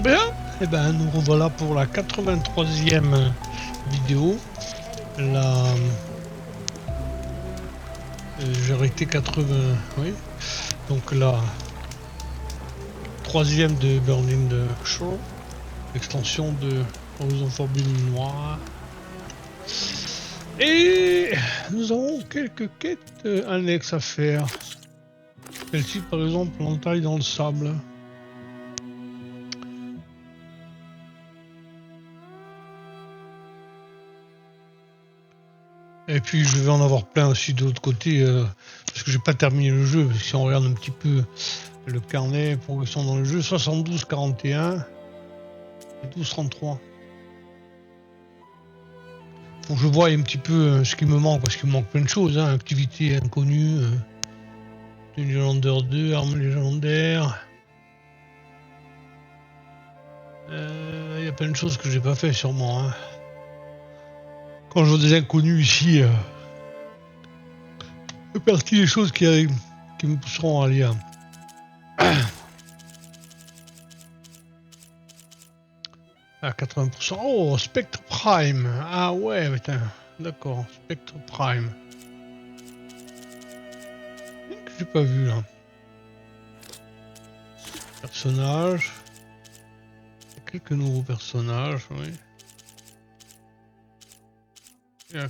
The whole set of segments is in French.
Bien, et ben nous revoilà pour la 83e vidéo. La j'ai arrêté 80, oui. Donc la troisième de Burning Shore, extension de Horizon Forbidden Noir. Et nous avons quelques quêtes annexes à faire. Celle-ci par exemple, l'entaille dans le sable. Et puis je vais en avoir plein aussi de l'autre côté, parce que j'ai pas terminé le jeu. Si on regarde un petit peu le carnet progression dans le jeu, 72-41 et 12-33. Faut que je voie un petit peu ce qui me manque, parce qu'il me manque plein de choses, hein. Activité inconnue, tenue légendaire 2, armes légendaires. Il y a plein de choses que j'ai pas fait sûrement, hein. Quand je vois des inconnus ici, c'est partie des choses qui me pousseront à lire. À 80%. Oh, Spectre Prime. Ah ouais, putain. D'accord, Spectre Prime. Que j'ai pas vu là. Personnages. Quelques nouveaux personnages, oui. Il y a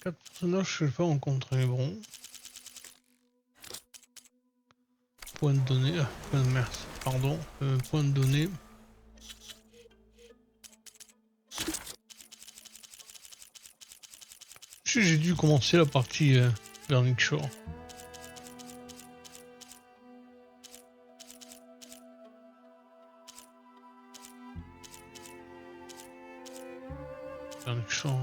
4 personnages que je n'ai pas rencontrés. Bon. Point de données. Ah, point de merde. Pardon. Point de données. J'ai dû commencer la partie Burning Shore. Burning Shore.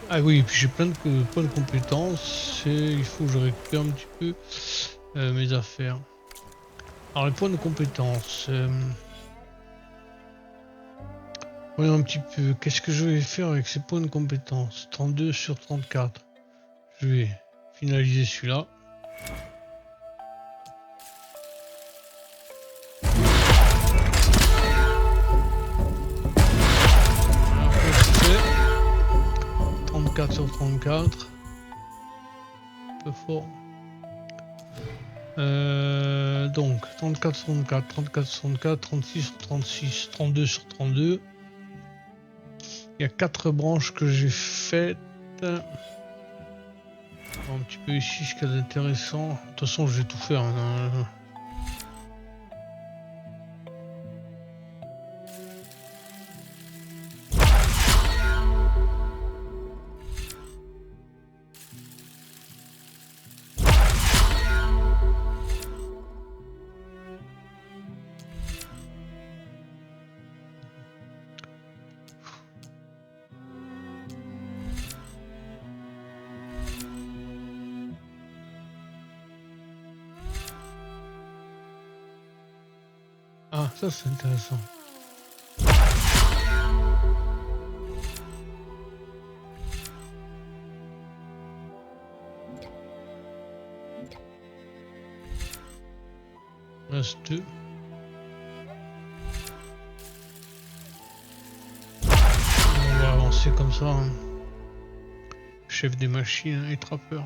Ah oui, puis j'ai plein de points de compétences et il faut que je récupère un petit peu mes affaires. Alors les points de compétences. Voyons un petit peu. Qu'est-ce que je vais faire avec ces points de compétences? 32 sur 34. Je vais finaliser celui-là. Voilà, 34 sur 34. Un peu fort. Donc 34 sur 34, 34 sur 34, 36 sur 36, 32 sur 32. Il y a 4 branches que j'ai faites. Un petit peu ici ce qu'il y a d'intéressant. De toute façon je vais tout faire. Hein. Ah, ça c'est intéressant. Il reste 2. On va avancer comme ça. Hein. Chef des machines et trappeur.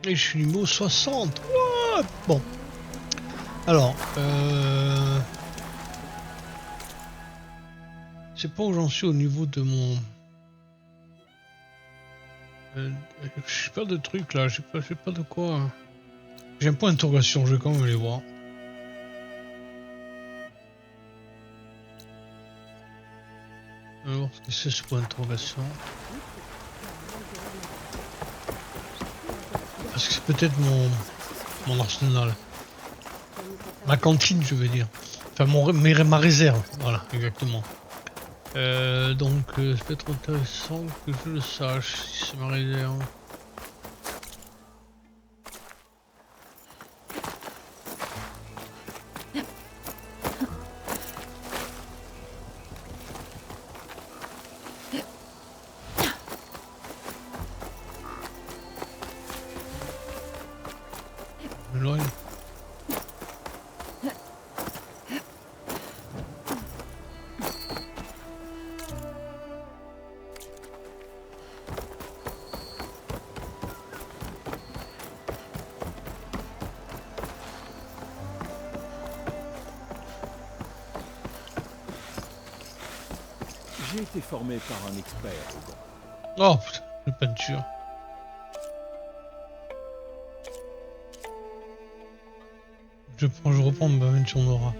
Et je suis niveau 60. What? Bon. Alors, c'est pas où j'en suis au niveau de mon... je sais pas de trucs là, je sais pas de quoi. Hein. J'ai un point d'interrogation, je vais quand même aller voir. Alors, ce que c'est ce point d'interrogation? Parce que c'est peut-être mon arsenal. Ma cantine, je veux dire. Enfin, ma réserve. Voilà, exactement. Donc, ça peut être intéressant que je le sache, si c'est ma réserve. J'ai été formé par un expert. Oh putain, la peinture. Je reprends ma peinture Nora.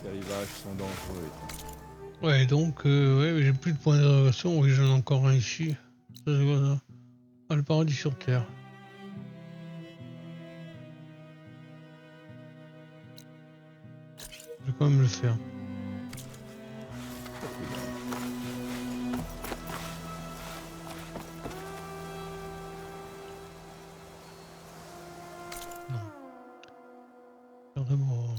Ces rivages sont dangereux. Ouais, donc, ouais, j'ai plus de points d'interrogation. Oui, j'en ai encore un ici. Ça, c'est quoi ça? Ah, le paradis sur Terre. Je vais quand même le faire. Non. Vraiment.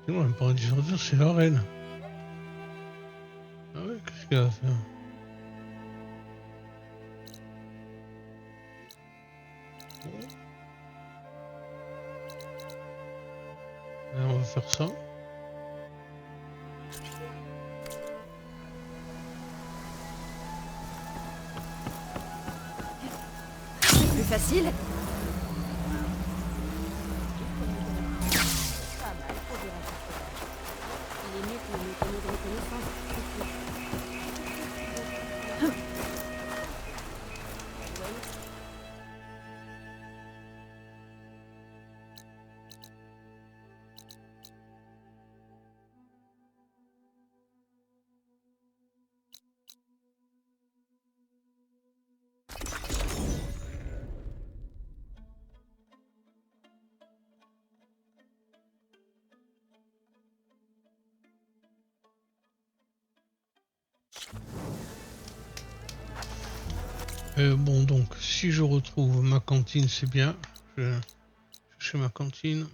Sinon, le paradis sur Terre, c'est la reine. Ah ouais, qu'est-ce qu'elle va faire? On va faire ça. Plus facile. Il est mieux que le mécano de reconnaissance. Bon, donc, si je retrouve ma cantine, c'est bien. Je cherche ma cantine.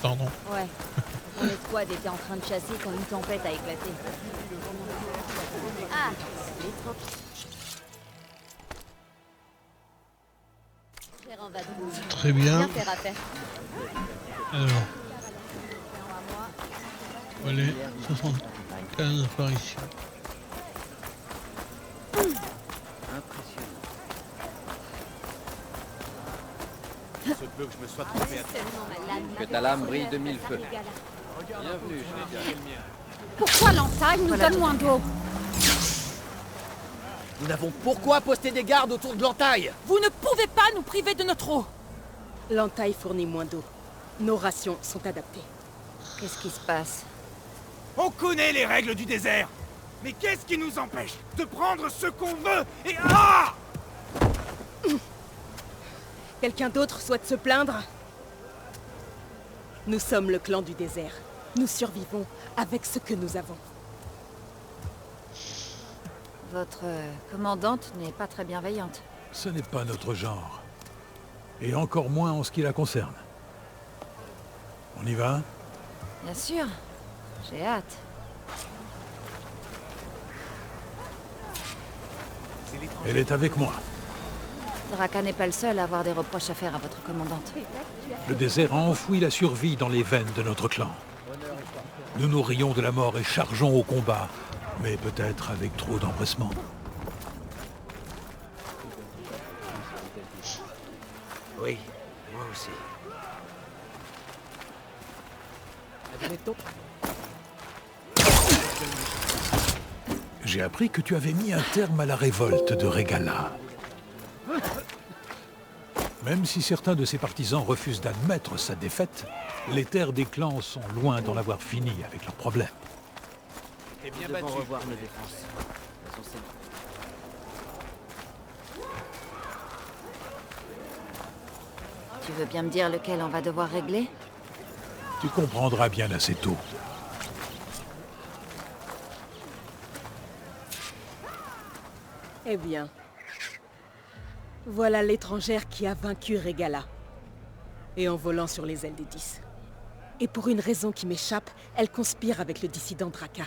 Pardon. Ouais. Mon escouade était en train de chasser quand une tempête a éclaté. Ah, les tropiques. Gérant Vadrouille. Très bien. Bien faire affaire. Alors, allez, 75 par ici. Se peut que je me sois trompé à Que ta lame brille de mille feux. Bienvenue, je l'ai dit. Pourquoi l'entaille nous donne moins d'eau? Nous n'avons pourquoi poster des gardes autour de l'entaille? Vous ne pouvez pas nous priver de notre eau. L'entaille fournit moins d'eau. Nos rations sont adaptées. Qu'est-ce qui se passe? On connaît les règles du désert. Mais qu'est-ce qui nous empêche de prendre ce qu'on veut et... Ah! Quelqu'un d'autre souhaite se plaindre? Nous sommes le clan du désert. Nous survivons avec ce que nous avons. Votre commandante n'est pas très bienveillante. Ce n'est pas notre genre. Et encore moins en ce qui la concerne. On y va? Bien sûr. J'ai hâte. Elle est avec moi. Draka n'est pas le seul à avoir des reproches à faire à votre commandante. Le désert a enfoui la survie dans les veines de notre clan. Nous nous rions de la mort et chargeons au combat, mais peut-être avec trop d'empressement. Oui, moi aussi. J'ai appris que tu avais mis un terme à la révolte de Regala. Même si certains de ses partisans refusent d'admettre sa défaite, les terres des clans sont loin d'en avoir fini avec leurs problèmes. T'es bien Nous devons battu. revoir nos défenses. Faisons ça. Tu veux bien me dire lequel on va devoir régler? Tu comprendras bien assez tôt. Eh bien, voilà l'étrangère qui a vaincu Regala. Et en volant sur les ailes des 10. Et pour une raison qui m'échappe, elle conspire avec le dissident Draka.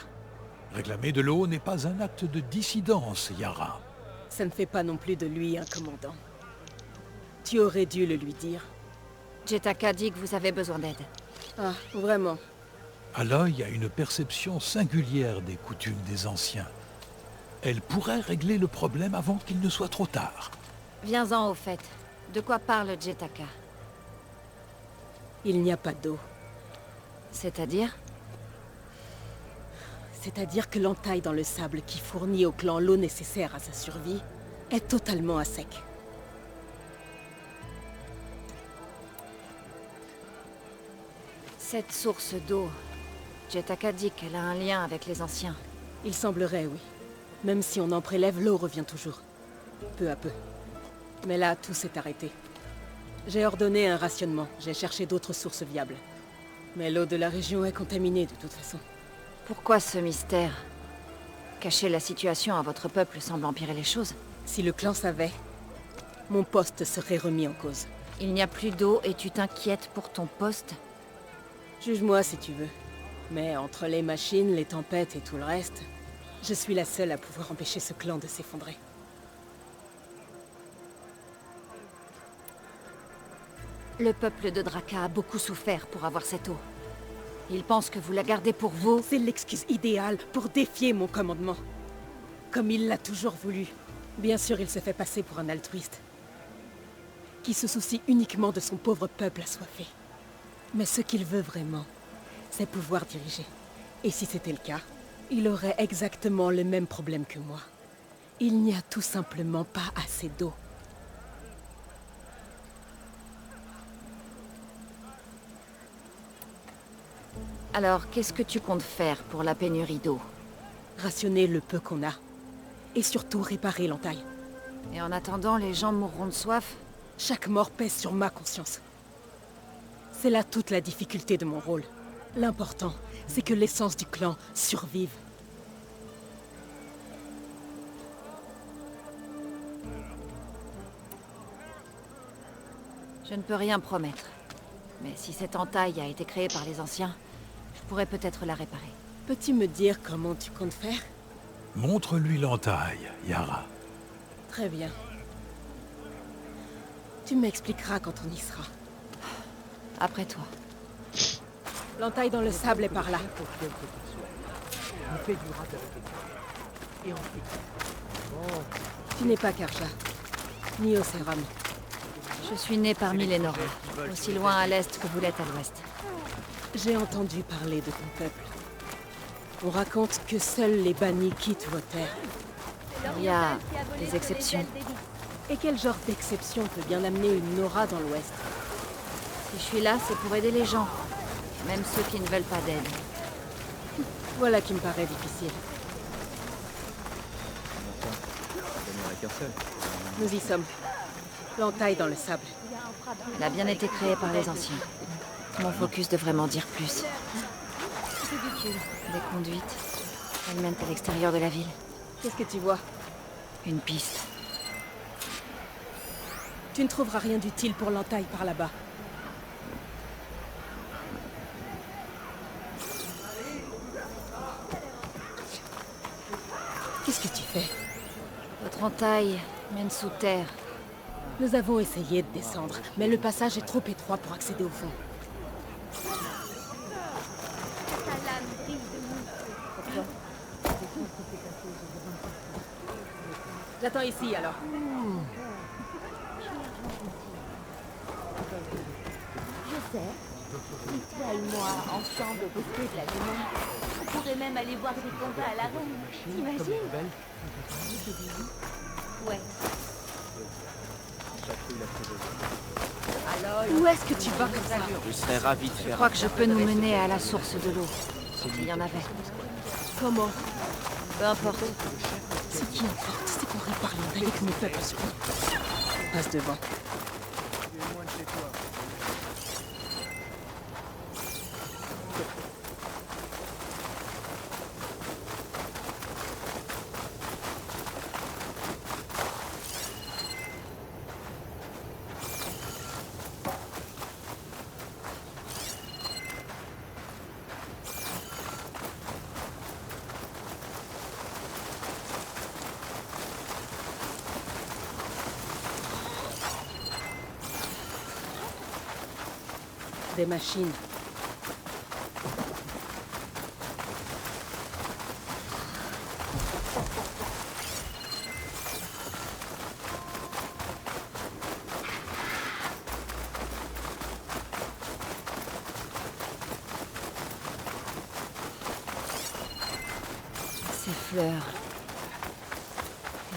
Réclamer de l'eau n'est pas un acte de dissidence, Yara. Ça ne fait pas non plus de lui un commandant. Tu aurais dû le lui dire. Jetaka dit que vous avez besoin d'aide. Ah, vraiment? Aloy a une perception singulière des coutumes des anciens. Elle pourrait régler le problème avant qu'il ne soit trop tard. Viens-en au fait. De quoi parle Jetaka? Il n'y a pas d'eau. C'est-à-dire? C'est-à-dire que l'entaille dans le sable qui fournit au clan l'eau nécessaire à sa survie est totalement à sec. Cette source d'eau, Jetaka dit qu'elle a un lien avec les anciens. Il semblerait, oui. Même si on en prélève, l'eau revient toujours. Peu à peu. Mais là, tout s'est arrêté. J'ai ordonné un rationnement. J'ai cherché d'autres sources viables. Mais l'eau de la région est contaminée de toute façon. Pourquoi ce mystère? Cacher la situation à votre peuple semble empirer les choses. Si le clan savait, mon poste serait remis en cause. Il n'y a plus d'eau et tu t'inquiètes pour ton poste? Juge-moi si tu veux. Mais entre les machines, les tempêtes et tout le reste, je suis la seule à pouvoir empêcher ce clan de s'effondrer. Le peuple de Draka a beaucoup souffert pour avoir cette eau. Il pense que vous la gardez pour vous. C'est l'excuse idéale pour défier mon commandement. Comme il l'a toujours voulu. Bien sûr, il se fait passer pour un altruiste. Qui se soucie uniquement de son pauvre peuple assoiffé. Mais ce qu'il veut vraiment, c'est pouvoir diriger. Et si c'était le cas, il aurait exactement le même problème que moi. Il n'y a tout simplement pas assez d'eau. Alors, qu'est-ce que tu comptes faire pour la pénurie d'eau? Rationner le peu qu'on a. Et surtout réparer l'entaille. Et en attendant, les gens mourront de soif? Chaque mort pèse sur ma conscience. C'est là toute la difficulté de mon rôle. L'important, c'est que l'essence du clan survive. Je ne peux rien promettre. Mais si cette entaille a été créée par les anciens, je pourrais peut-être la réparer. Peux-tu me dire comment tu comptes faire? Montre-lui l'entaille, Yara. Très bien. Tu m'expliqueras quand on y sera. Après toi. L'entaille dans le sable est par là. Tu n'es pas Karja, ni Oseram. Je suis né parmi les Nora, aussi loin à l'est que vous l'êtes à l'ouest. J'ai entendu parler de ton peuple. On raconte que seuls les bannis quittent vos terres. Il y a des exceptions. Et quel genre d'exception peut bien amener une Nora dans l'ouest? Si je suis là, c'est pour aider les gens. Même ceux qui ne veulent pas d'aide. Voilà qui me paraît difficile. Nous y sommes. L'entaille dans le sable. Elle a bien été créée par les anciens. Mon focus devrait m'en dire plus. Des conduites. Elles mènent à l'extérieur de la ville. Qu'est-ce que tu vois? Une piste. Tu ne trouveras rien d'utile pour l'entaille par là-bas. Qu'est-ce que tu fais? Votre entaille mène sous terre. Nous avons essayé de descendre, mais le passage est trop étroit pour accéder au fond. J'attends ici, alors. Je sais. Si toi et moi, ensemble, au bosquet de la Démon, on pourrait même aller voir des combats à l'arène. T'imagines? Ouais. Où est-ce que tu vas comme ça? Je serais ravi de Je faire crois que je peux nous mener à la source de l'eau. S'il y en avait. Comment? Peu importe. Ce qui importe, c'est qu'on répare l'entaille et que nos peuples survivent. Passe devant. Des machines. Ces fleurs.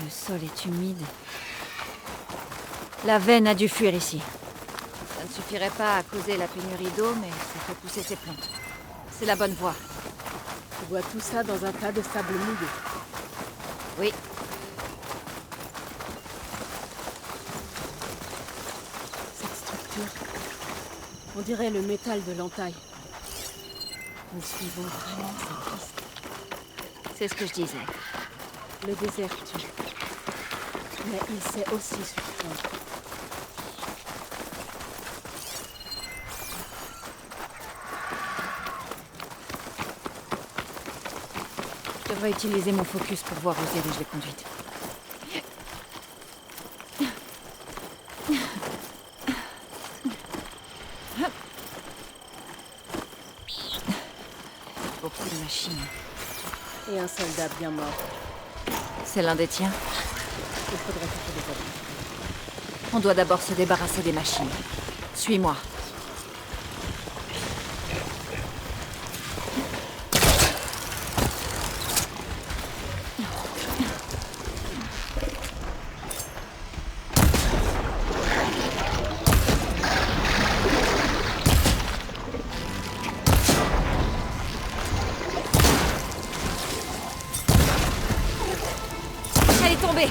Le sol est humide. La veine a dû fuir ici. Ça ne suffirait pas à causer la pénurie d'eau, mais ça fait pousser ces plantes. C'est la bonne voie. Tu vois tout ça dans un tas de sable mouillé. Oui. Cette structure, on dirait le métal de l'entaille. Nous suivons vraiment cette piste. C'est ce que je disais. Le désert tue. Mais il sait aussi surprendre. Je devrais utiliser mon focus pour voir où je l'ai conduite. Beaucoup de machines. Et un soldat bien mort. C'est l'un des tiens. Il faudrait que je les aide. On doit d'abord se débarrasser des machines. Suis-moi. Elle est tombée.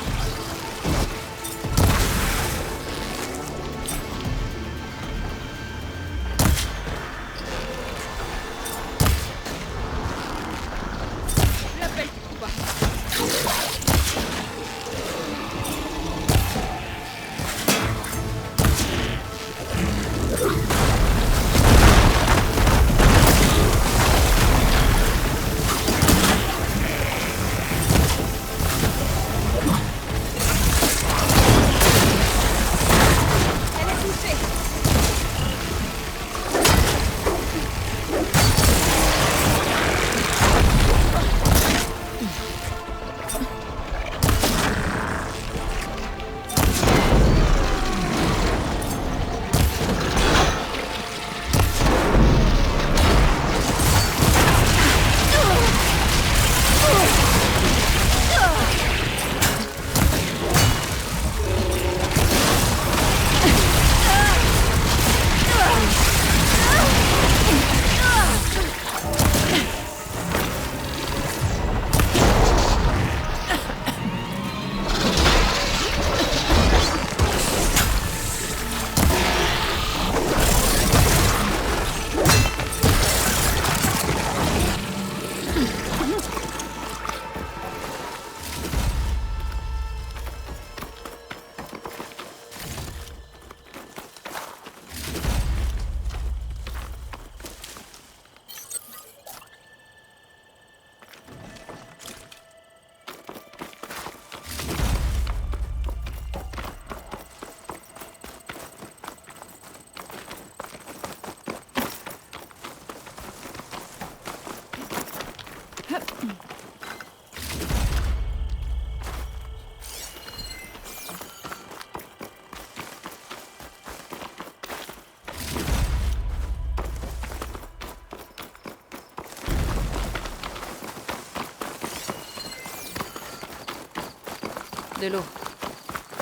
De l'eau.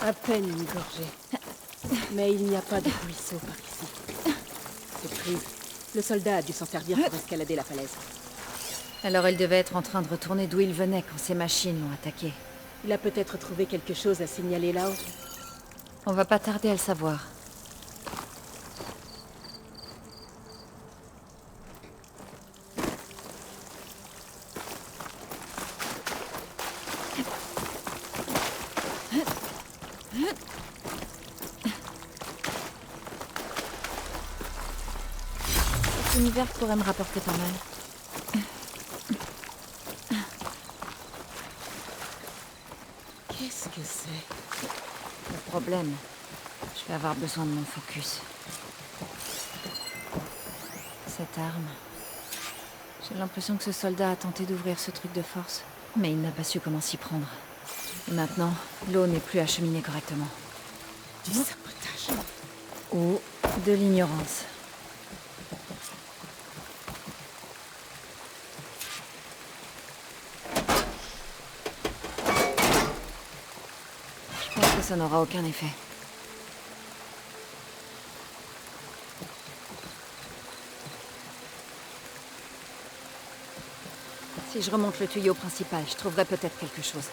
À peine une gorgée. Mais il n'y a pas de ruisseau par ici. C'est pris. Le soldat a dû s'en servir pour escalader la falaise. Alors il devait être en train de retourner d'où il venait quand ces machines l'ont attaqué. Il a peut-être trouvé quelque chose à signaler là-haut. On va pas tarder à le savoir. Cet univers pourrait me rapporter pas mal. Qu'est-ce que c'est? Le problème, je vais avoir besoin de mon focus. cette arme. J'ai l'impression que ce soldat a tenté d'ouvrir ce truc de force, mais il n'a pas su comment s'y prendre. Et maintenant, l'eau n'est plus acheminée correctement. Du sabotage. Ou de l'ignorance. Je pense que ça n'aura aucun effet. Si je remonte le tuyau principal, je trouverai peut-être quelque chose.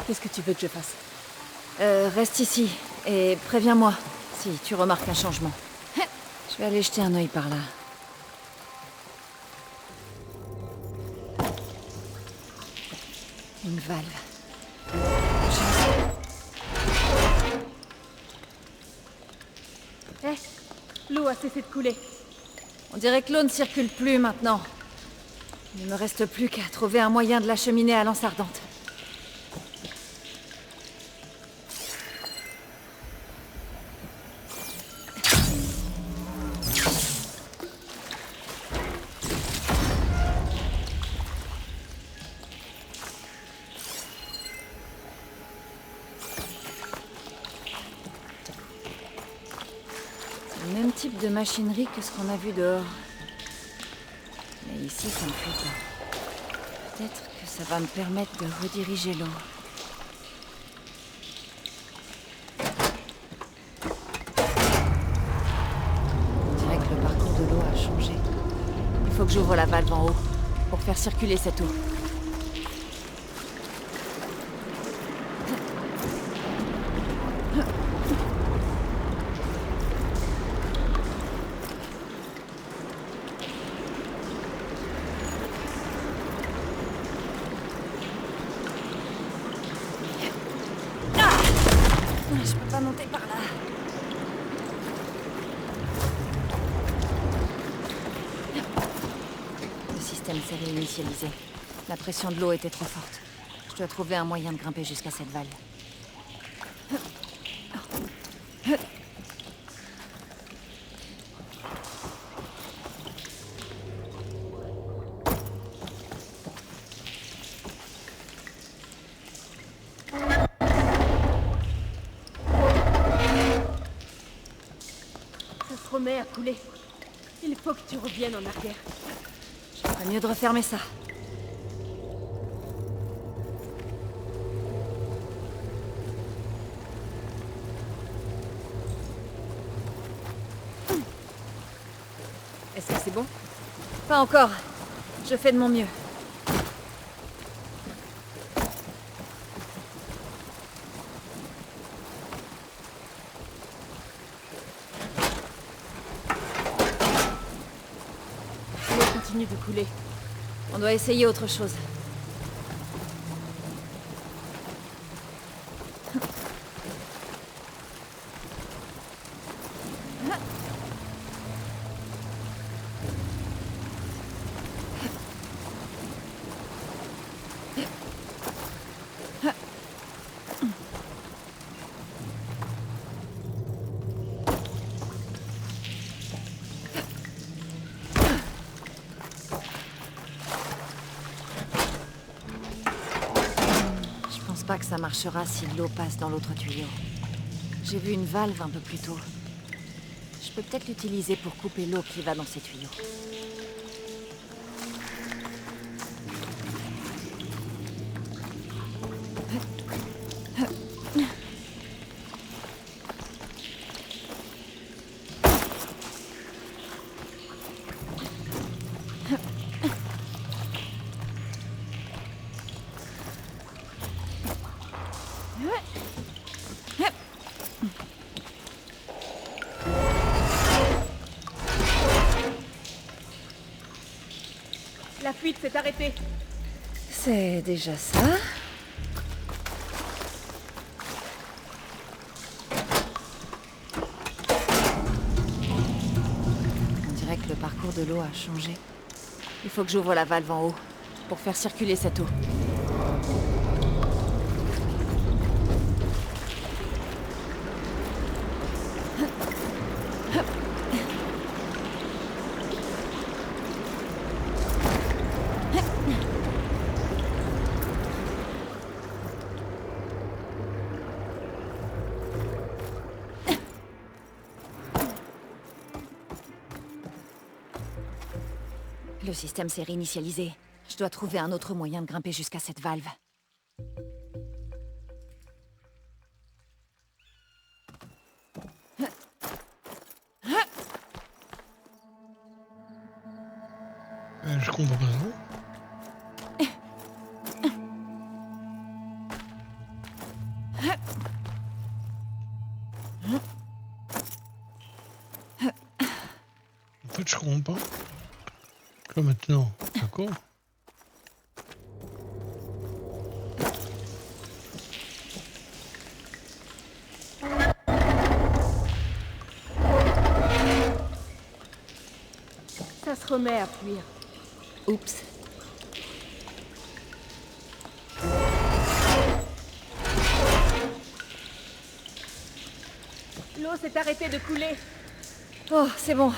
Qu'est-ce que tu veux que je fasse? Reste ici et préviens-moi si tu remarques un changement. Je vais aller jeter un œil par là. Une valve. L'eau a cessé de couler. On dirait que l'eau ne circule plus maintenant. Il ne me reste plus qu'à trouver un moyen de l'acheminer à l'anse ardente. C'est le même type de machinerie que ce qu'on a vu dehors. Mais ici, ça ne fait pas. Peut-être que ça va me permettre de rediriger l'eau. On dirait que le parcours de l'eau a changé. Il faut que j'ouvre la valve en haut pour faire circuler cette eau. Je peux pas monter par là. Le système s'est réinitialisé. La pression de l'eau était trop forte. Je dois trouver un moyen de grimper jusqu'à cette valve. Ça se remet à couler. Il faut que tu reviennes en arrière. Je ferais mieux de refermer ça. Est-ce que c'est bon? Pas encore. Je fais de mon mieux. L'eau continue de couler. On doit essayer autre chose. que ça marchera si l'eau passe dans l'autre tuyau. J'ai vu une valve un peu plus tôt. Je peux peut-être l'utiliser pour couper l'eau qui va dans ces tuyaux. La fuite s'est arrêtée. C'est déjà ça. On dirait que le parcours de l'eau a changé. Il faut que j'ouvre la valve en haut pour faire circuler cette eau. Le système s'est réinitialisé. Je dois trouver un autre moyen de grimper jusqu'à cette valve. Je comprends pas. En fait, je comprends pas. Quoi maintenant? D'accord. Ça se remet à fuir. Oups. L'eau s'est arrêtée de couler. Oh, c'est bon.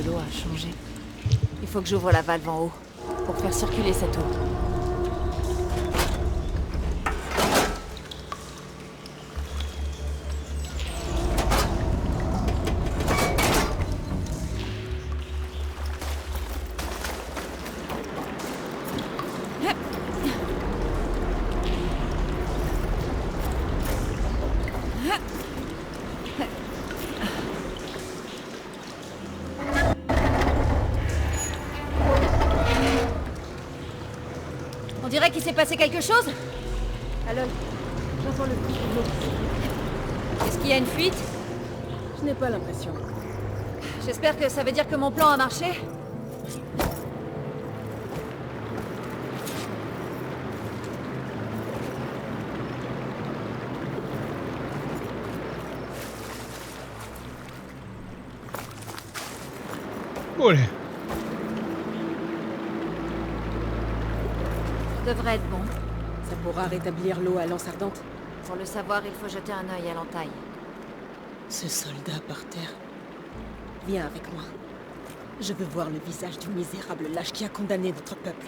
L'eau a changé. Il faut que j'ouvre la valve en haut pour faire circuler cette eau. On dirait qu'il s'est passé quelque chose. Aloy, j'entends le bruit de l'eau. Est-ce qu'il y a une fuite? Je n'ai pas l'impression. J'espère que ça veut dire que mon plan a marché. Bon, allez. Devrait être bon. Ça pourra rétablir l'eau à l'anse ardente. Pour le savoir, il faut jeter un œil à l'entaille. Ce soldat par terre. Viens avec moi. Je veux voir le visage du misérable lâche qui a condamné notre peuple.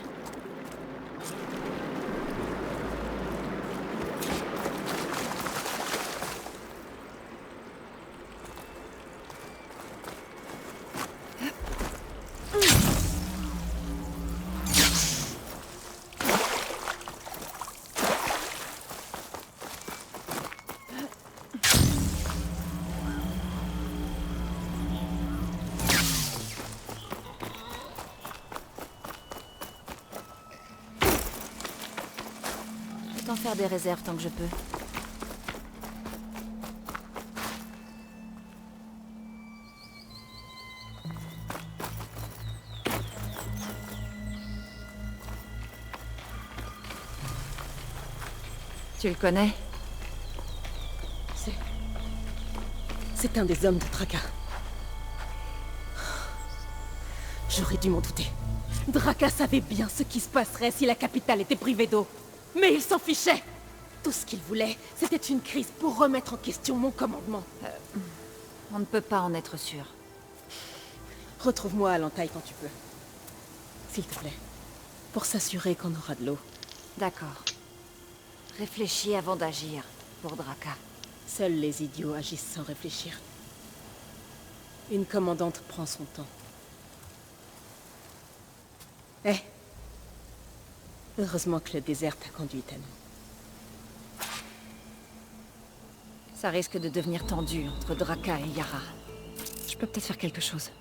Autant faire des réserves tant que je peux. Tu le connais? C'est un des hommes de Draka. J'aurais dû m'en douter. Draka savait bien ce qui se passerait si la capitale était privée d'eau. Mais il s'en fichait. Tout ce qu'il voulait, c'était une crise pour remettre en question mon commandement. On ne peut pas en être sûr. Retrouve-moi à l'entaille quand tu peux. S'il te plaît. Pour s'assurer qu'on aura de l'eau. D'accord. Réfléchis avant d'agir, pour Draka. Seuls les idiots agissent sans réfléchir. Une commandante prend son temps. Eh. Heureusement que le désert t'a conduite à nous. Ça risque de devenir tendu entre Draka et Yara. Je peux peut-être faire quelque chose.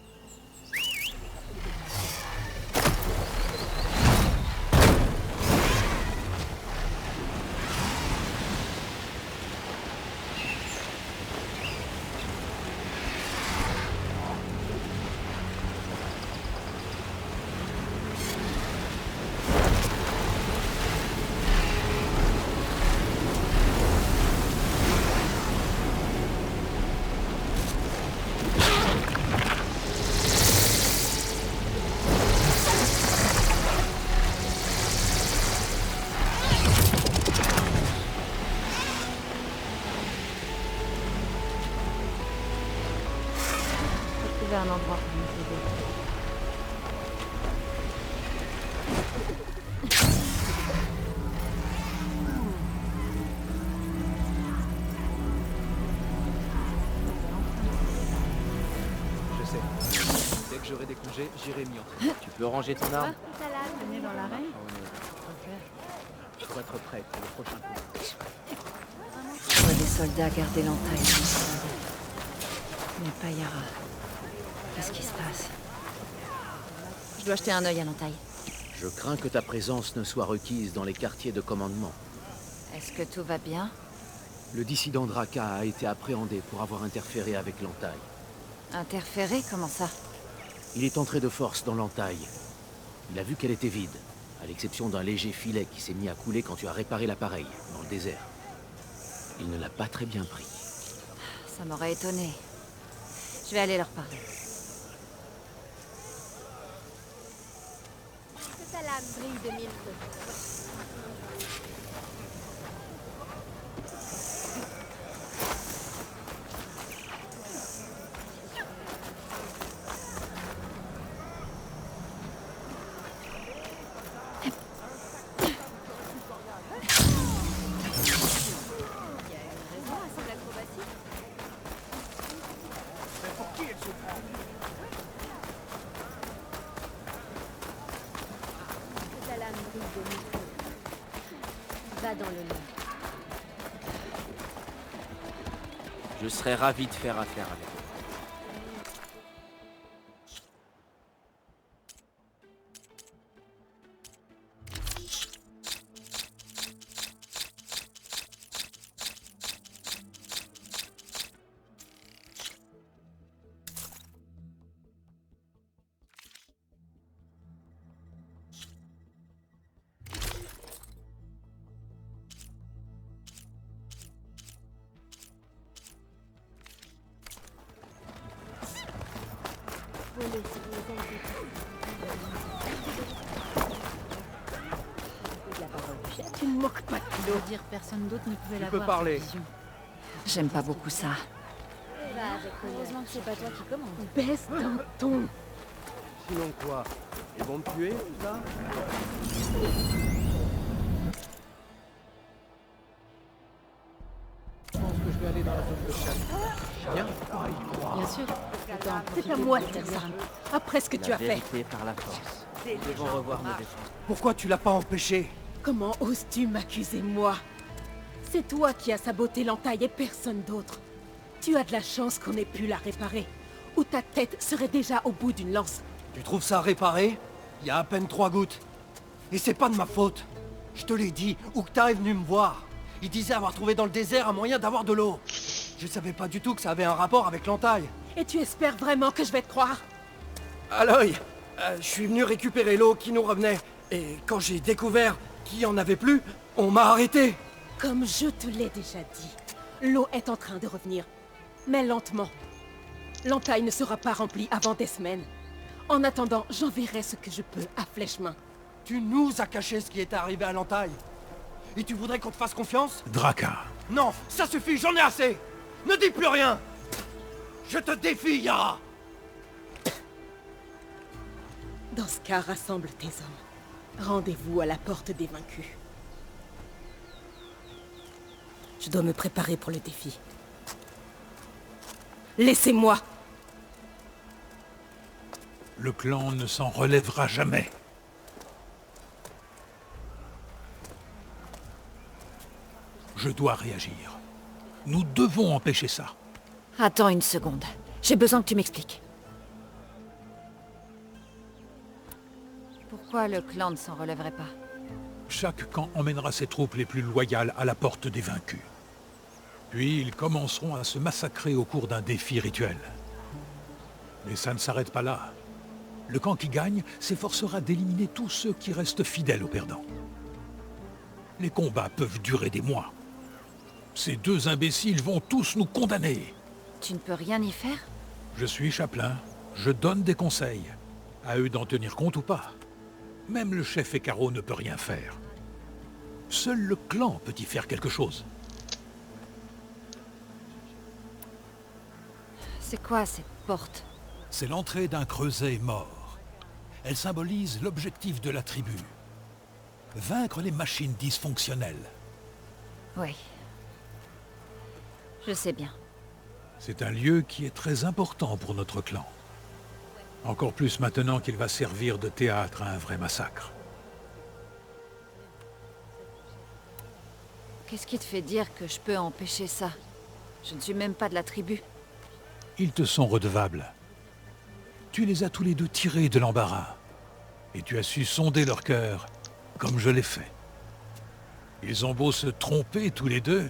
Un endroit pour nous aider. Je sais. Dès que j'aurai des congés, j'irai m'y entraîner. Tu peux ranger ton arme? Venez dans l'arène. Pour être prêt pour le prochain coup. Je vois des soldats garder l'entaille. Mais pas Yara. Qu'est-ce qui se passe? Je dois jeter un œil à l'entaille. Je crains que ta présence ne soit requise dans les quartiers de commandement. Est-ce que tout va bien? Le dissident Draka a été appréhendé pour avoir interféré avec l'entaille. Interféré? Comment ça? Il est entré de force dans l'entaille. Il a vu qu'elle était vide, à l'exception d'un léger filet qui s'est mis à couler quand tu as réparé l'appareil, dans le désert. Il ne l'a pas très bien pris. Ça m'aurait étonné. Je vais aller leur parler. Que ta lame brille de mille feux. Va dans le nord. Je serais ravi de faire affaire avec eux. Tu ne moques pas de Kilo. Dire personne d'autre ne pouvait Tu l'avoir. peux parler. cette vision. J'aime pas beaucoup ça. Heureusement que c'est pas toi qui commande. Baisse d'un ton. Sinon quoi? Ils vont me tuer, là? Je pense que je vais aller dans la zone de chasse. Bien. Bien sûr. C'est à moi de dire ça. Après ce que tu as fait. Par la force. Nous devons revoir nos défenses. Pourquoi tu l'as pas empêché? Comment oses-tu m'accuser, moi? C'est toi qui as saboté l'entaille et personne d'autre. Tu as de la chance qu'on ait pu la réparer. Ou ta tête serait déjà au bout d'une lance. Tu trouves ça réparé? Il y a à peine 3 gouttes. Et c'est pas de ma faute. Je te l'ai dit, Ukta est venu me voir. Il disait avoir trouvé dans le désert un moyen d'avoir de l'eau. Je savais pas du tout que ça avait un rapport avec l'entaille. Et tu espères vraiment que je vais te croire? Aloy, je suis venu récupérer l'eau qui nous revenait. Et quand j'ai découvert qu'il y en avait plus, on m'a arrêté. Comme je te l'ai déjà dit, l'eau est en train de revenir. mais lentement. L'entaille ne sera pas remplie avant des semaines. En attendant, j'enverrai ce que je peux à Flèchemain. Tu nous as caché ce qui est arrivé à l'entaille. Et tu voudrais qu'on te fasse confiance? Draka, Non, ça suffit, j'en ai assez. Ne dis plus rien. Je te défie, Yara. Dans ce cas, rassemble tes hommes. Rendez-vous à la porte des vaincus. Je dois me préparer pour le défi. Laissez-moi! le clan ne s'en relèvera jamais. Je dois réagir. Nous devons empêcher ça. Attends une seconde. J'ai besoin que tu m'expliques. Pourquoi le clan ne s'en relèverait pas? Chaque camp emmènera ses troupes les plus loyales à la porte des vaincus. Puis ils commenceront à se massacrer au cours d'un défi rituel. Mais ça ne s'arrête pas là. Le camp qui gagne s'efforcera d'éliminer tous ceux qui restent fidèles aux perdants. Les combats peuvent durer des mois. Ces deux imbéciles vont tous nous condamner. Tu ne peux rien y faire? Je suis chapelain, je donne des conseils. À eux d'en tenir compte ou pas. Même le chef Hécaro ne peut rien faire. Seul le clan peut y faire quelque chose. C'est quoi cette porte? C'est l'entrée d'un creuset mort. Elle symbolise l'objectif de la tribu. Vaincre les machines dysfonctionnelles. Oui. Je sais bien. C'est un lieu qui est très important pour notre clan. Encore plus maintenant qu'il va servir de théâtre à un vrai massacre. Qu'est-ce qui te fait dire que je peux empêcher ça? Je ne suis même pas de la tribu. Ils te sont redevables. Tu les as tous les deux tirés de l'embarras. Et tu as su sonder leur cœur, comme je l'ai fait. Ils ont beau se tromper tous les deux,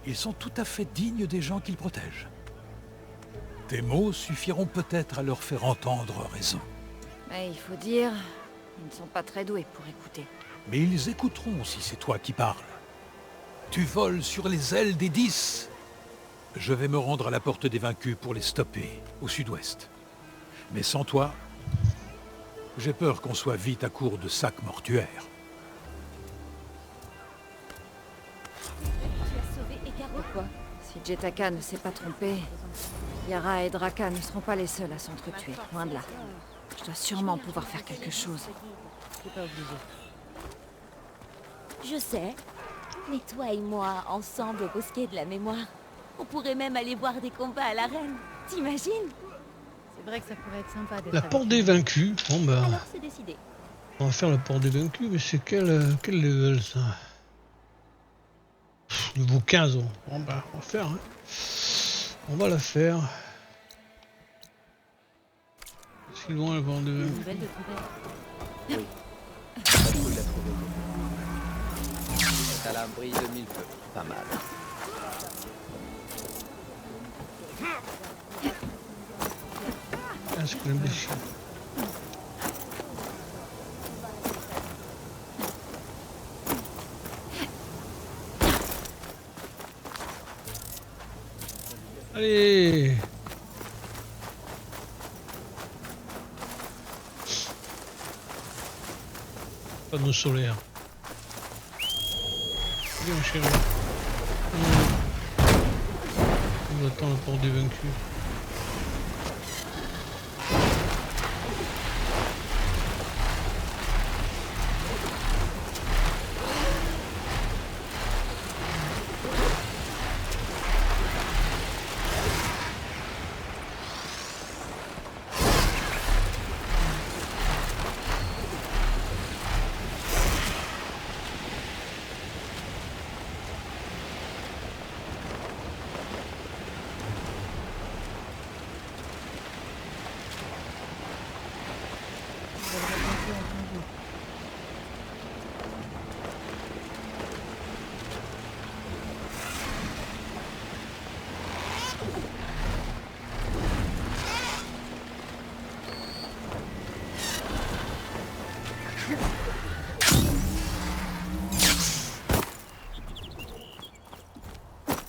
ils sont tout à fait dignes des gens qu'ils protègent. Tes mots suffiront peut-être à leur faire entendre raison. Mais il faut dire, ils ne sont pas très doués pour écouter. Mais ils écouteront si c'est toi qui parles. Tu voles sur les ailes des 10. Je vais me rendre à la porte des vaincus pour les stopper, au sud-ouest. Mais sans toi, j'ai peur qu'on soit vite à court de sacs mortuaires. Pourquoi? Si Jetaka ne s'est pas trompé, Yara et Draka ne seront pas les seuls à s'entretuer, loin de là. Je dois sûrement pouvoir faire quelque chose. Je sais. Mais toi et moi, ensemble au bosquet de la mémoire, on pourrait même aller voir des combats à l'arène. T'imagines? C'est vrai que ça pourrait être sympa d'être La avec porte eux. des vaincus. Bon bah, Alors c'est décidé. on va faire la porte des vaincus, mais c'est quel level ça? Niveau 15. Bon bah, on va faire. Hein. On va la faire. C'est loin la porte des Une vaincus. nouvelle de ton père. Oui. Patrouille l'a trouvé. C'est à l'abri de 1000 feux. Pas mal. Ah, c'est quand même des chiens. Allez! Panneau solaire. Bien chérie. On attend la porte des vaincus.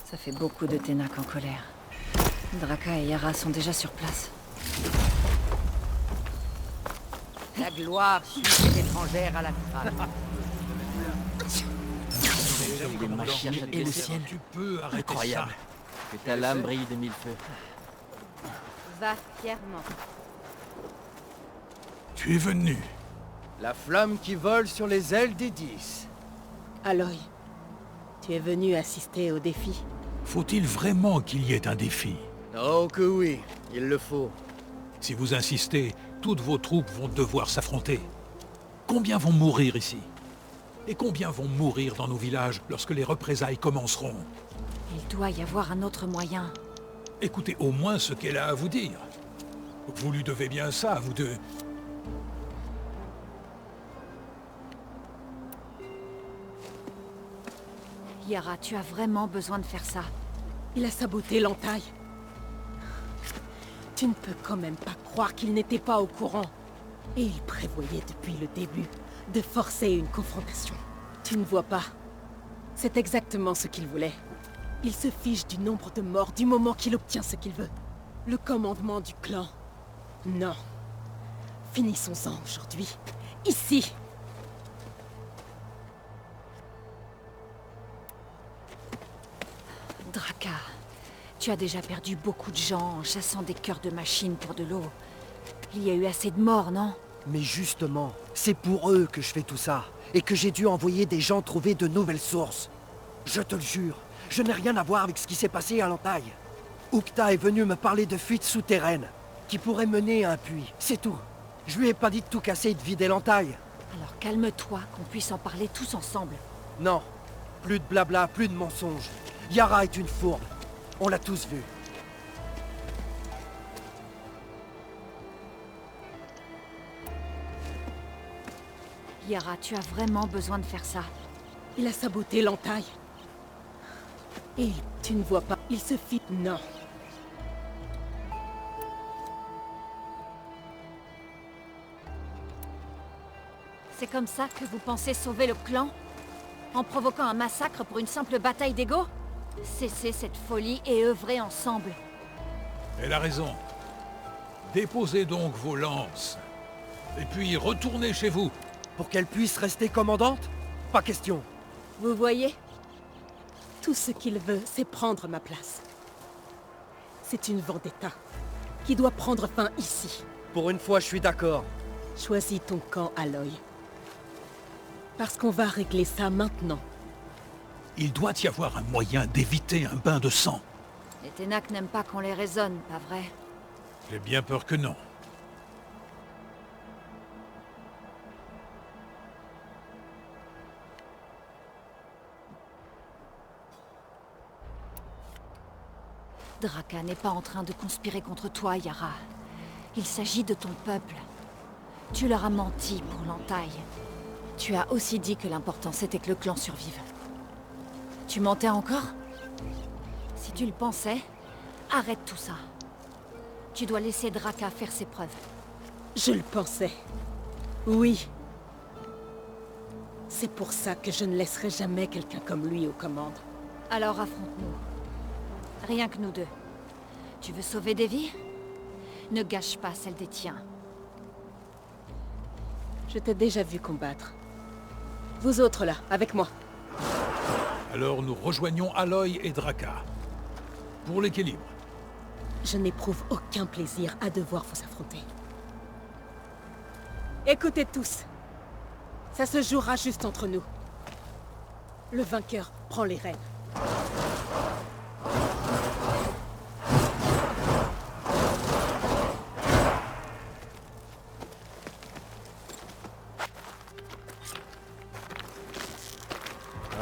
Ça fait beaucoup de Ténac en colère. Draka et Yara sont déjà sur place. La gloire suit les étrangères à la crâne. Les machines et le ciel. Tu peux arrêter Incroyable. ça. Que ta lame brille de mille feux. Va fièrement. Tu es venu. La flamme qui vole sur les ailes des 10. Aloy, tu es venu assister au défi. Faut-il vraiment qu'il y ait un défi? Oh que oui, il le faut. Si vous insistez, toutes vos troupes vont devoir s'affronter. Combien vont mourir ici? Et combien vont mourir dans nos villages lorsque les représailles commenceront? Il doit y avoir un autre moyen. Écoutez au moins ce qu'elle a à vous dire. Vous lui devez bien ça, vous deux. Yara, tu as vraiment besoin de faire ça. Il a saboté l'entaille. Tu ne peux quand même pas croire qu'il n'était pas au courant. Et il prévoyait depuis le début de forcer une confrontation. Tu ne vois pas. C'est exactement ce qu'il voulait. Il se fiche du nombre de morts du moment qu'il obtient ce qu'il veut. Le commandement du clan. Non. Finissons-en aujourd'hui. Ici. Draka, tu as déjà perdu beaucoup de gens en chassant des cœurs de machine pour de l'eau. Il y a eu assez de morts, non? Mais justement, c'est pour eux que je fais tout ça. Et que j'ai dû envoyer des gens trouver de nouvelles sources. Je te le jure, je n'ai rien à voir avec ce qui s'est passé à l'entaille. Ukta est venu me parler de fuites souterraines, qui pourraient mener à un puits, c'est tout. Je lui ai pas dit de tout casser et de vider l'entaille. Alors calme-toi, qu'on puisse en parler tous ensemble. Non, plus de blabla, plus de mensonges. Yara est une fourbe. On l'a tous vu. Yara, tu as vraiment besoin de faire ça. Il a saboté l'entaille. Et tu ne vois pas, il se fit... Non. C'est comme ça que vous pensez sauver le clan? En provoquant un massacre pour une simple bataille d'ego? Cessez cette folie et œuvrez ensemble. Elle a raison. Déposez donc vos lances. Et puis retournez chez vous. Pour qu'elle puisse rester commandante? Pas question. Vous voyez? Tout ce qu'il veut, c'est prendre ma place. C'est une vendetta qui doit prendre fin ici. Pour une fois, je suis d'accord. Choisis ton camp, Aloy. Parce qu'on va régler ça maintenant. Il doit y avoir un moyen d'éviter un bain de sang. Les Ténac n'aiment pas qu'on les raisonne, pas vrai? J'ai bien peur que non. Draka n'est pas en train de conspirer contre toi, Yara. Il s'agit de ton peuple. Tu leur as menti pour l'entaille. Tu as aussi dit que l'important c'était que le clan survive. Tu mentais encore? Si tu le pensais, arrête tout ça. Tu dois laisser Draka faire ses preuves. Je le pensais. Oui. C'est pour ça que je ne laisserai jamais quelqu'un comme lui aux commandes. Alors affronte-nous. Rien que nous deux. Tu veux sauver des vies? Ne gâche pas celle des tiens. Je t'ai déjà vu combattre. Vous autres là, avec moi. Alors nous rejoignons Aloy et Draka. Pour l'équilibre. Je n'éprouve aucun plaisir à devoir vous affronter. Écoutez tous. Ça se jouera juste entre nous. Le vainqueur prend les rênes.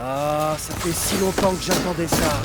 Ah, ça fait si longtemps que j'attendais ça.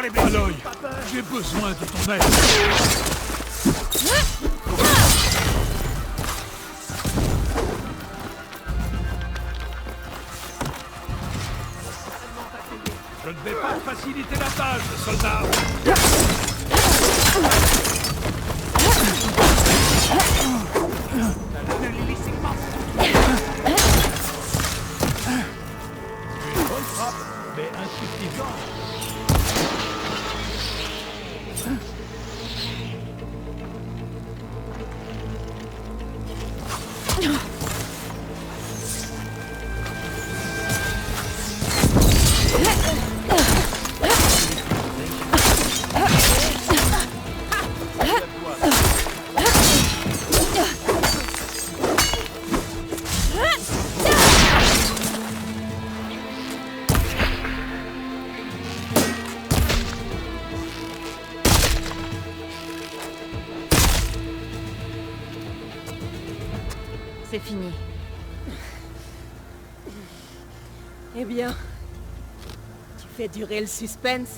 les blessés. Aloy, j'ai besoin de ton aide. Je ne vais pas te faciliter la tâche, soldat. Ne les laissez pas. Une bonne frappe, mais insuffisante. C'est fini. Eh bien, tu fais durer le suspense.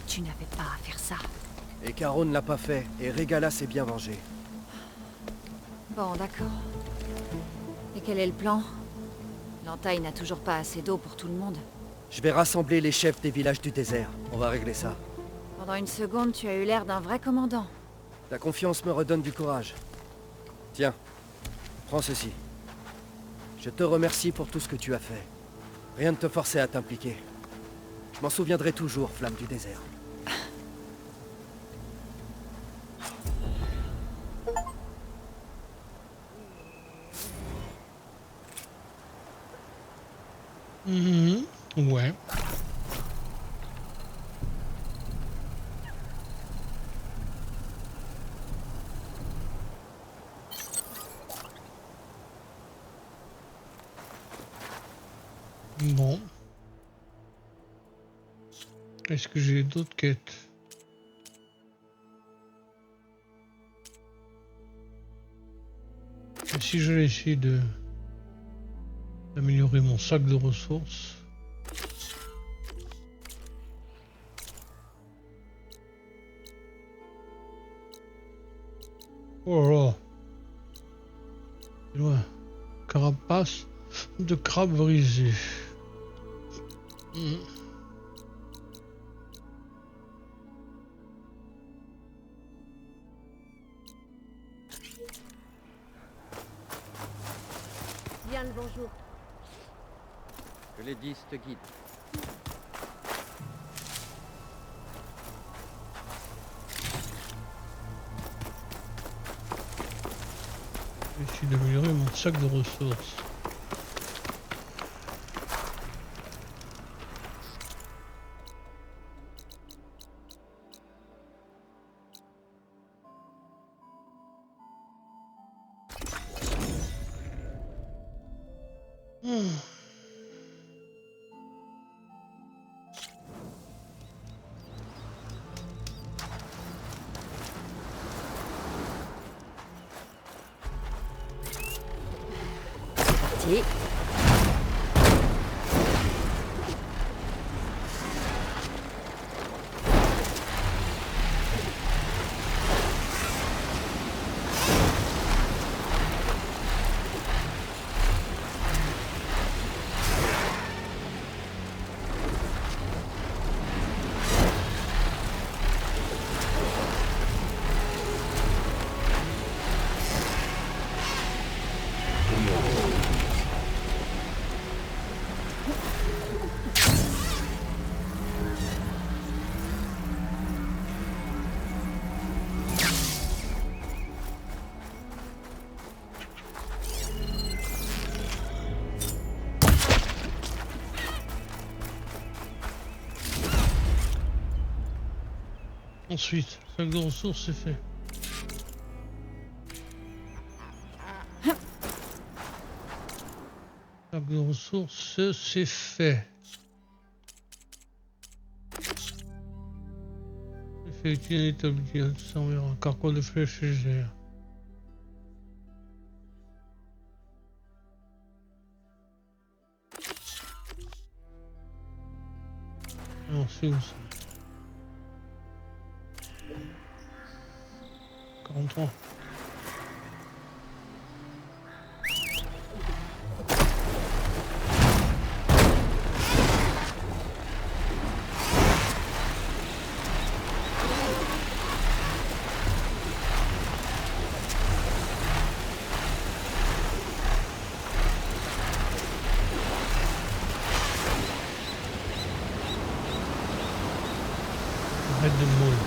Tu n'avais pas à faire ça. Et Caro ne l'a pas fait, et Régala s'est bien vengé. Bon, d'accord. Et quel est le plan? L'entaille n'a toujours pas assez d'eau pour tout le monde. Je vais rassembler les chefs des villages du désert. On va régler ça. Pendant une seconde, tu as eu l'air d'un vrai commandant. Ta confiance me redonne du courage. Tiens, prends ceci. Je te remercie pour tout ce que tu as fait. Rien ne te forçait à t'impliquer. Je m'en souviendrai toujours, Flamme du désert. Ouais. Bon. Est-ce que j'ai d'autres quêtes? Et si je vais essayer d'améliorer mon sac de ressources. Oh là là. Ouais. Carapace de crabe brisé. Bien le bonjour. Que les 10 te guident. Essayer d'améliorer mon sac de ressources. Si. Ensuite, sac de ressources, c'est fait. de ressources, c'est fait. Effectuer l'établissement, ça enverra un cargo de flèches légères. Non, c'est où ça? 43. Arrête de mourir.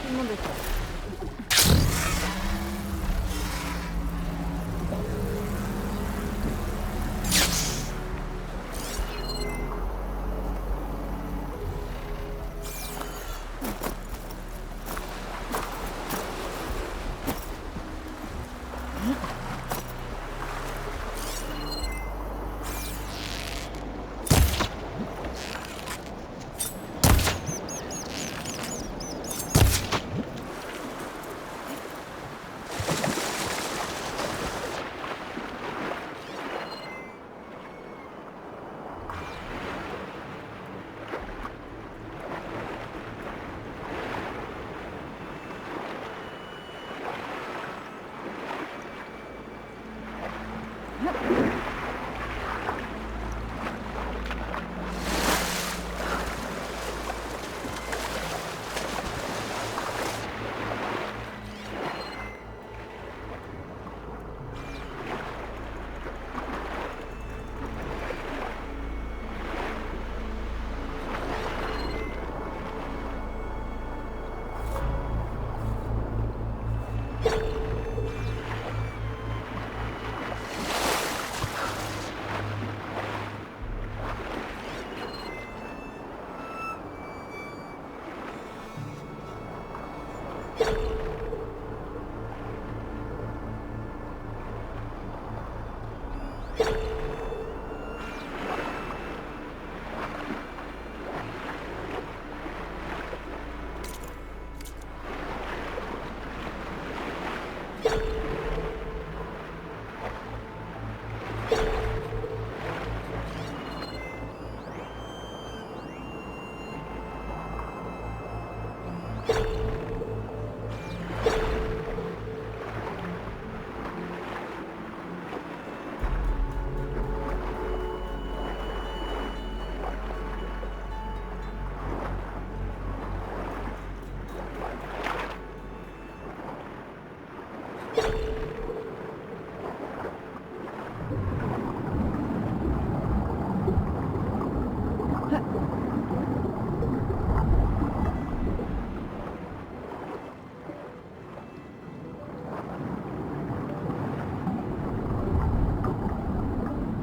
Tout le monde est prêt.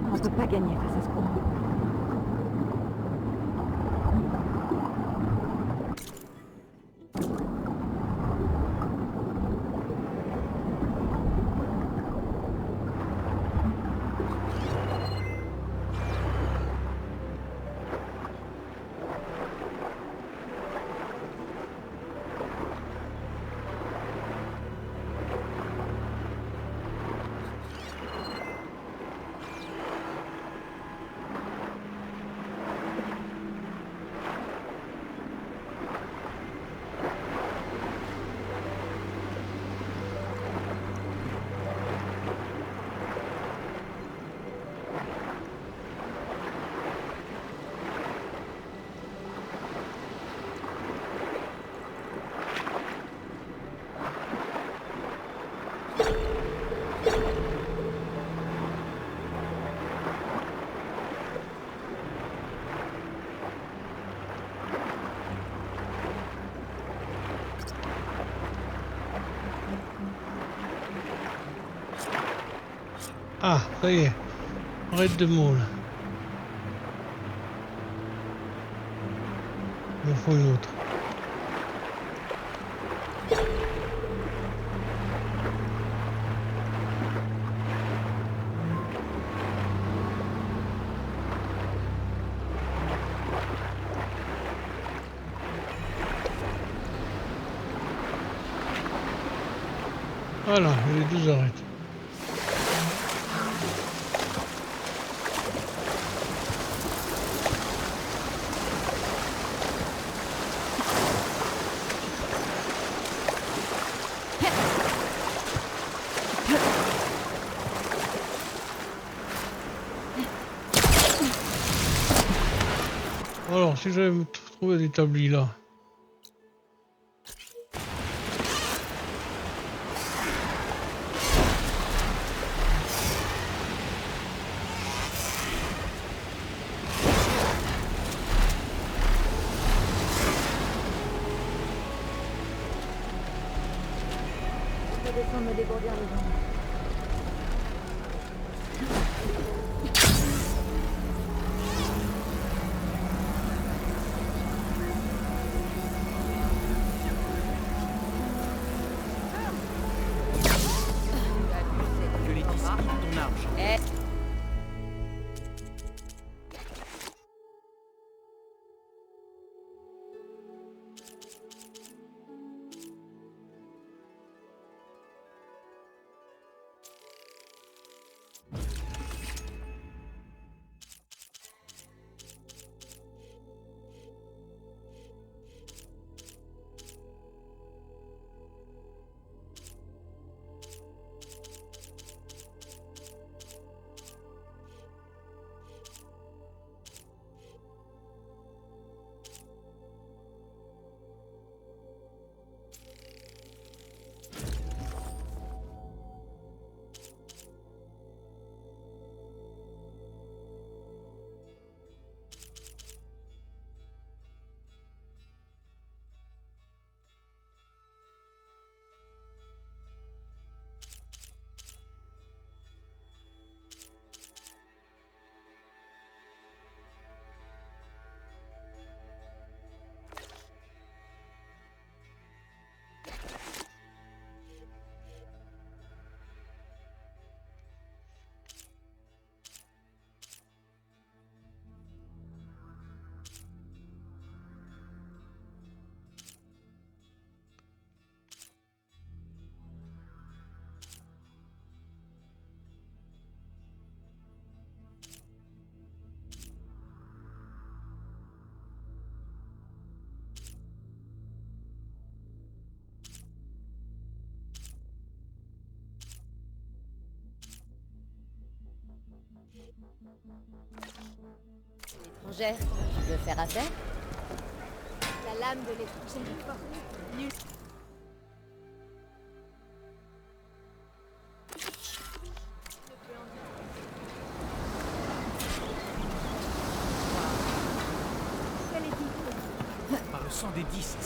On peut pas gagner face à ce courant. Ah, ça y est. Arrête de mots là. Il en faut une autre. Voilà, les deux arrêtent. Alors, si j'avais trouvé l'établi là. Je vais descendre me dégourdir les jambes. Que les disputes ton arche. L'étrangère, tu veux faire affaire? La lame de l'étrangère. Nul. Par le sang des 10.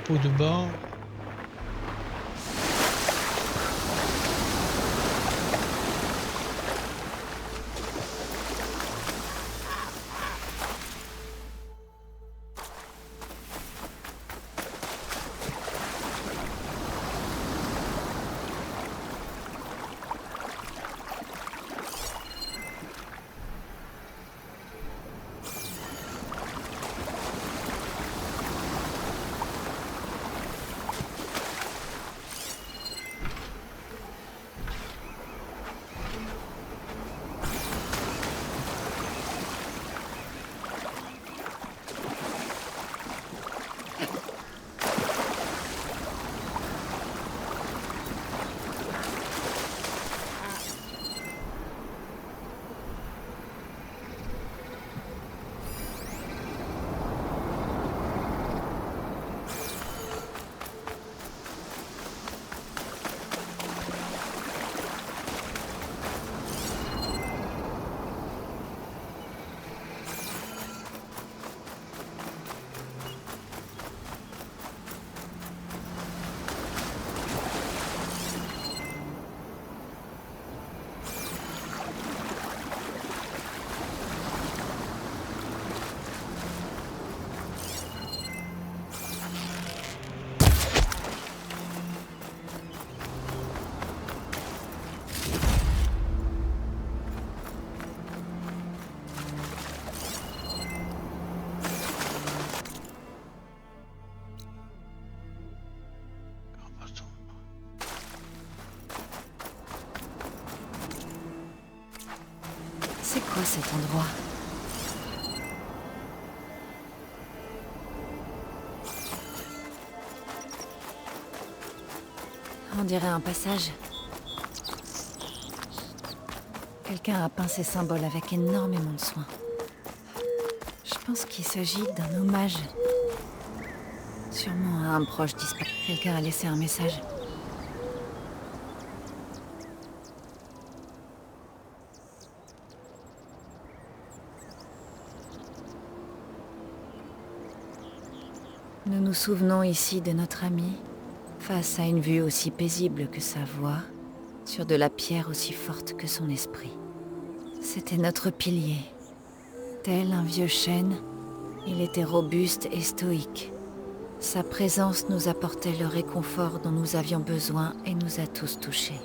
chapeau de bas. C'est quoi cet endroit? On dirait un passage. Quelqu'un a peint ces symboles avec énormément de soin. Je pense qu'il s'agit d'un hommage. Sûrement à un proche disparu. Quelqu'un a laissé un message. Nous nous souvenons ici de notre ami, face à une vue aussi paisible que sa voix, sur de la pierre aussi forte que son esprit. C'était notre pilier. Tel un vieux chêne, il était robuste et stoïque. Sa présence nous apportait le réconfort dont nous avions besoin et nous a tous touchés.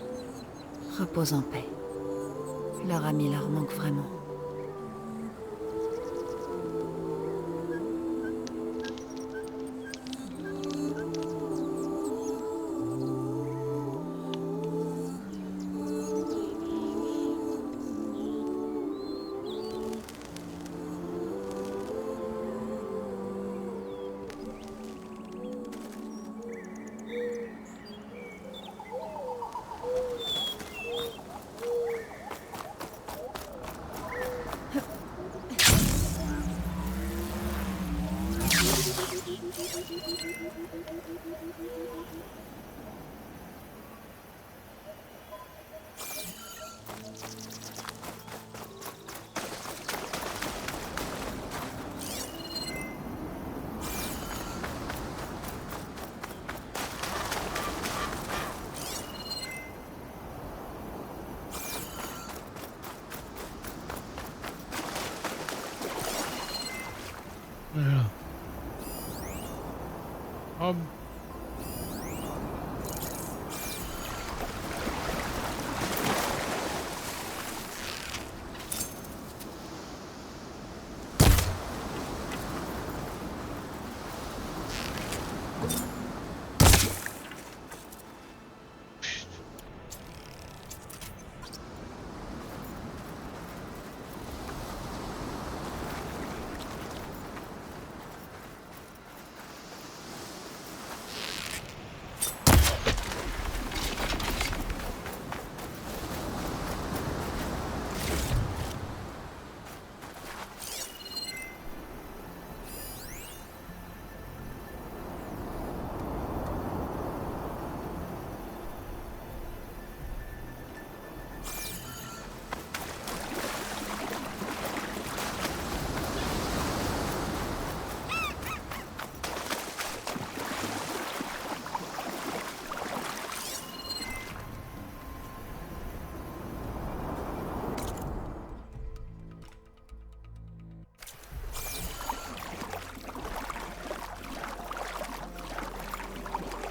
Repose en paix. Leur ami leur manque vraiment. Voilà. Hop.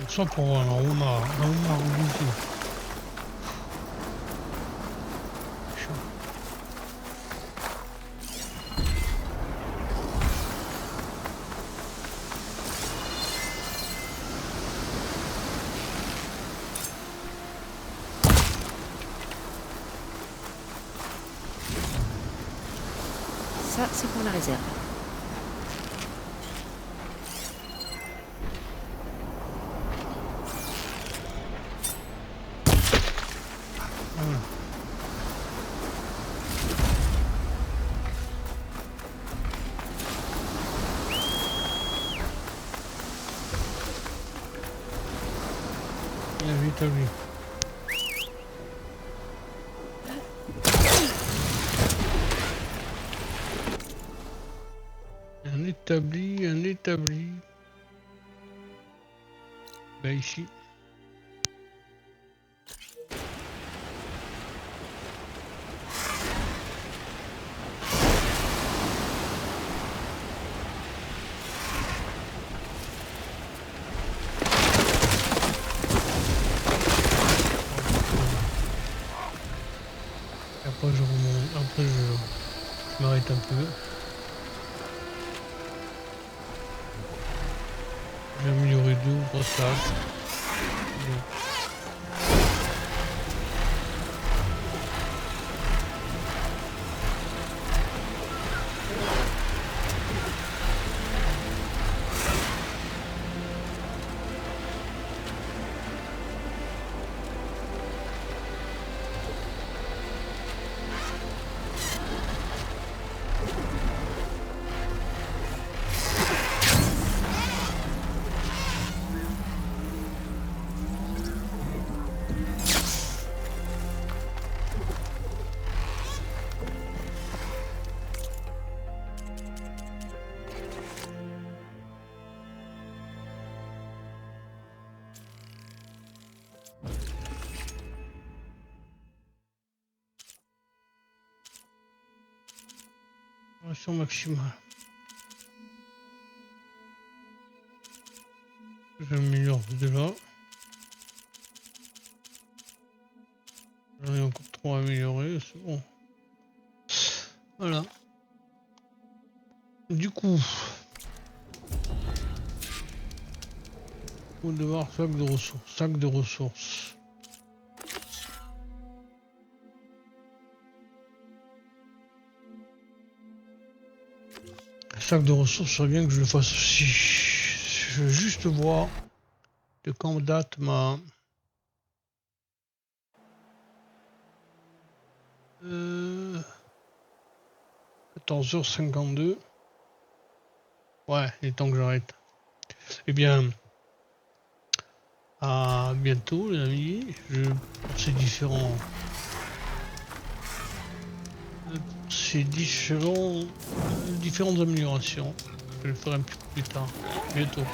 Donc ça pour un homard goûté. Ça, c'est pour la réserve. Bien vu, t'as vu. Un établi. Ben ici. Après je remonte, après je m'arrête un peu. J'ai amélioré 2 ou 3 stades. Pression maximale. J'améliore de là. J'en ai encore 3 à améliorer, c'est bon. Voilà. Du coup, faut devoir sac de ressources. Sac de ressources, serait bien que je le fasse aussi. Je veux juste voir de quand date ma 14h52. Ouais, il est temps que j'arrête. Eh bien, à bientôt les amis. Pour ces différentes améliorations. Je le ferai un petit peu plus tard. Bientôt.